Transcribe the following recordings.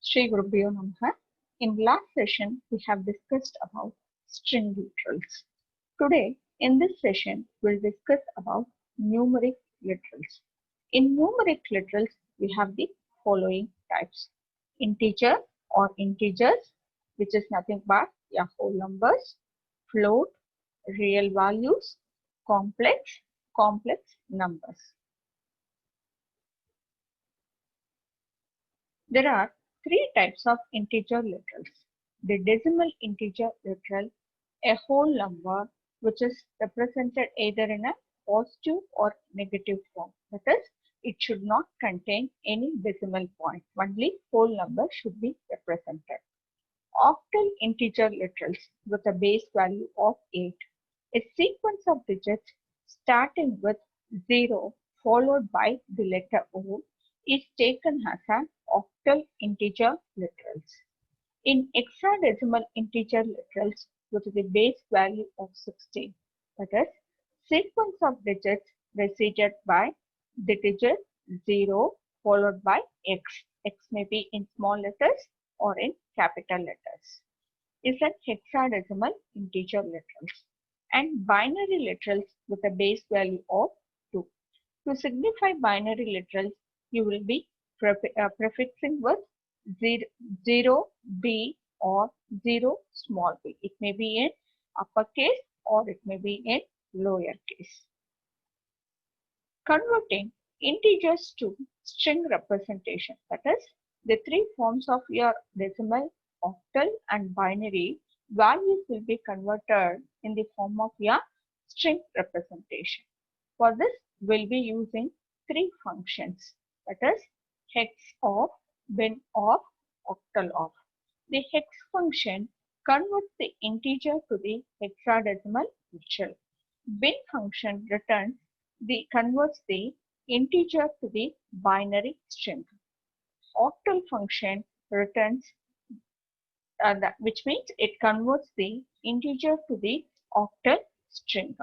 Shri Gurubhyo Namaha. In last session, we have discussed about string literals. Today, in this session, we'll discuss about numeric literals. In numeric literals, we have the following types. Integer or integers, which is nothing but whole numbers, float, real values, complex numbers. There are three types of integer literals. The decimal integer literal, a whole number which is represented either in a positive or negative form. That is, it should not contain any decimal point. Only whole number should be represented. Octal integer literals with a base value of 8. A sequence of digits starting with 0 followed by the letter O is taken as an octal integer literals. In hexadecimal integer literals with the base value of 16, that is, sequence of digits preceded by the digit 0 followed by x. X may be in small letters or in capital letters, is a hexadecimal integer literals. And binary literals with a base value of 2. To signify binary literals, you will be prefixing with 0 b or 0 small b. It may be in uppercase or it may be in lowercase. Converting integers to string representation, that is, the three forms of your decimal, octal and binary values will be converted in the form of your string representation. For this, we'll be using three functions, that is, hex of, bin of, octal of. The hex function converts the integer to the hexadecimal literal. Bin function converts the integer to the binary string. Octal function returns which means it converts the integer to the octal string.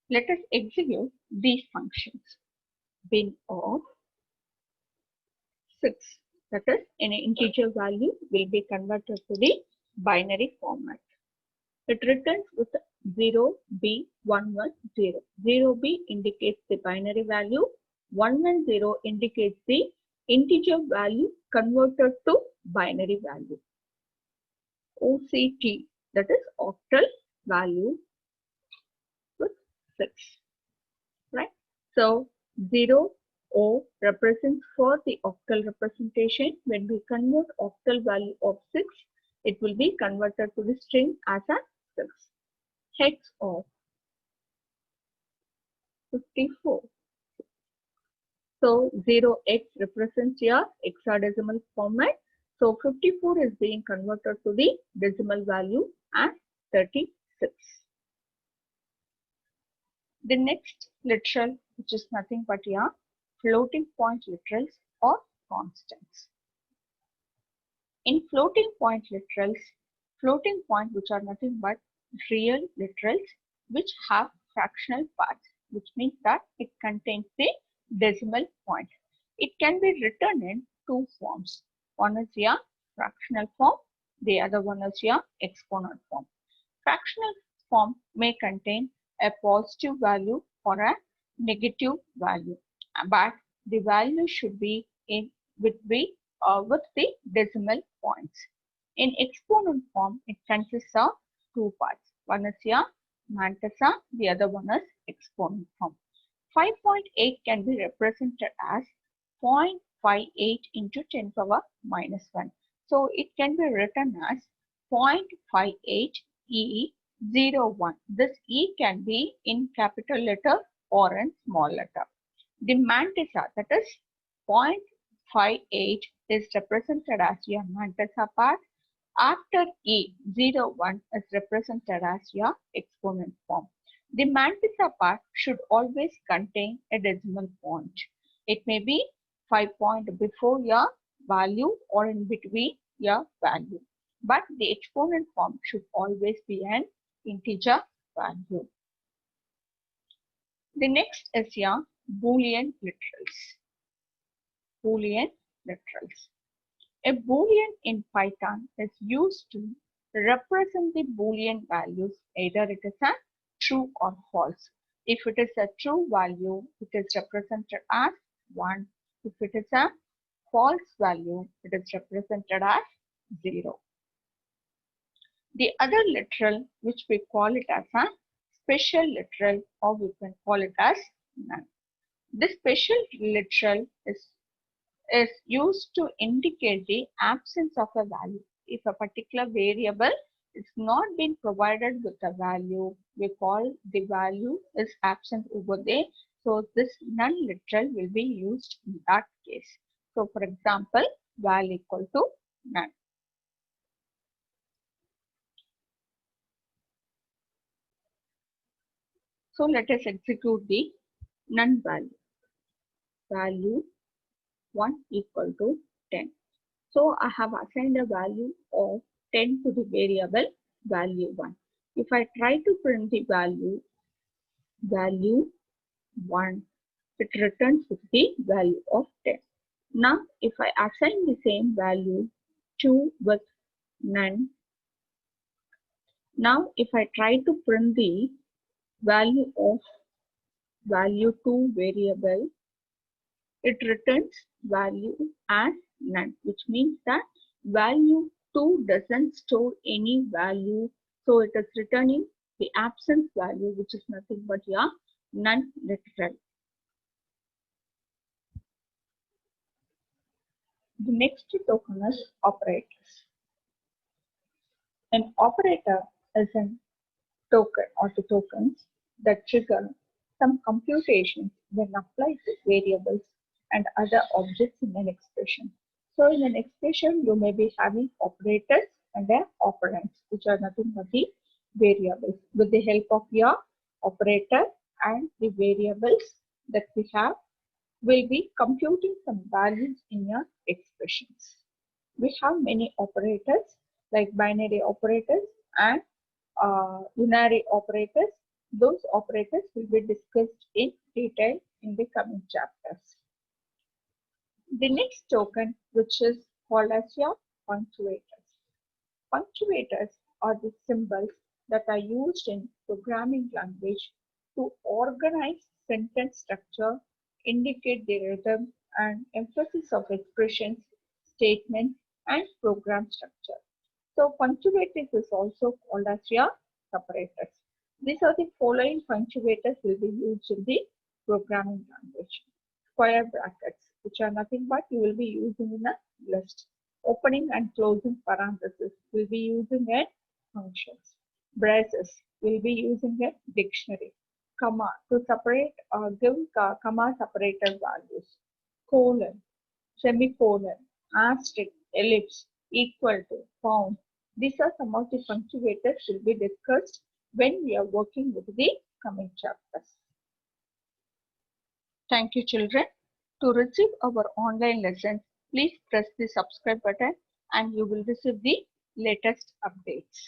Let us execute these functions. Bin of 6, that is, an integer value will be converted to the binary format. It returns with 0B110. 0B indicates the binary value. 110 indicates the integer value converted to binary value. OCT, that is octal value with 6. Right? So 0 O represents for the octal representation. When we convert octal value of 6, it will be converted to the string as a 6. Hex of 54. So 0x represents your hexadecimal format. So 54 is being converted to the decimal value as 36. The next literal, which is nothing but your floating point literals or constants. In floating point literals, floating point which are nothing but real literals which have fractional parts, which means that it contains the decimal point. It can be written in two forms. One is your fractional form, the other one is your exponent form. Fractional form may contain a positive value or a negative value, but the value should be with the decimal points. In exponent form, it consists of two parts. One is your mantissa, the other one is exponent form. 5.8 can be represented as 0.58 into 10 power minus 1. So it can be written as 0.58 E01. This E can be in capital letter or in small letter. The mantissa, that is 0.58, is represented as your mantissa part. After E01 is represented as your exponent form. The mantissa part should always contain a decimal point. It may be 5 point before your value or in between your value. But the exponent form should always be an integer value. The next is your Boolean literals. Boolean literals. A Boolean in Python is used to represent the Boolean values, either it is a true or false. If it is a true value, it is represented as 1. If it is a false value, it is represented as 0. The other literal, which we call it as a special literal, or we can call it as none. This special literal is used to indicate the absence of a value. If a particular variable is not being provided with a value, we call the value is absent over there. So this none literal will be used in that case. So for example, val equal to none. So let us execute the none value. Value 1 equal to 10. So I have assigned a value of 10 to the variable value 1. If I try to print the value 1, it returns with the value of 10. Now if I assign the same value 2 with none, now if I try to print the value of value 2 variable, it returns value as none, which means that value 2 doesn't store any value, so it is returning the absence value, which is nothing but your none literal. The next token is operators. An operator is a token or the tokens that trigger some computations when applied to variables and other objects in an expression. So in an expression, you may be having operators and their operands, which are nothing but the variables. With the help of your operator and the variables that we have, will be computing some values in your expressions. We have many operators like binary operators and unary operators. Those operators will be discussed in detail in the coming chapters. The next token, which is called as your punctuators. Punctuators are the symbols that are used in programming language to organize sentence structure, indicate the rhythm and emphasis of expressions, statements, and program structure. So punctuators is also called as your separators. These are the following punctuators will be used in the programming language. Square brackets, which are nothing but you will be using in a list. Opening and closing parentheses will be using in functions. Braces will be using a dictionary. Comma to separate or give comma separator values. Colon, semicolon, asterisk, ellipse, equal to, pound. These are some of the punctuators will be discussed when we are working with the coming chapters. Thank you, children. To receive our online lessons, please press the subscribe button and you will receive the latest updates.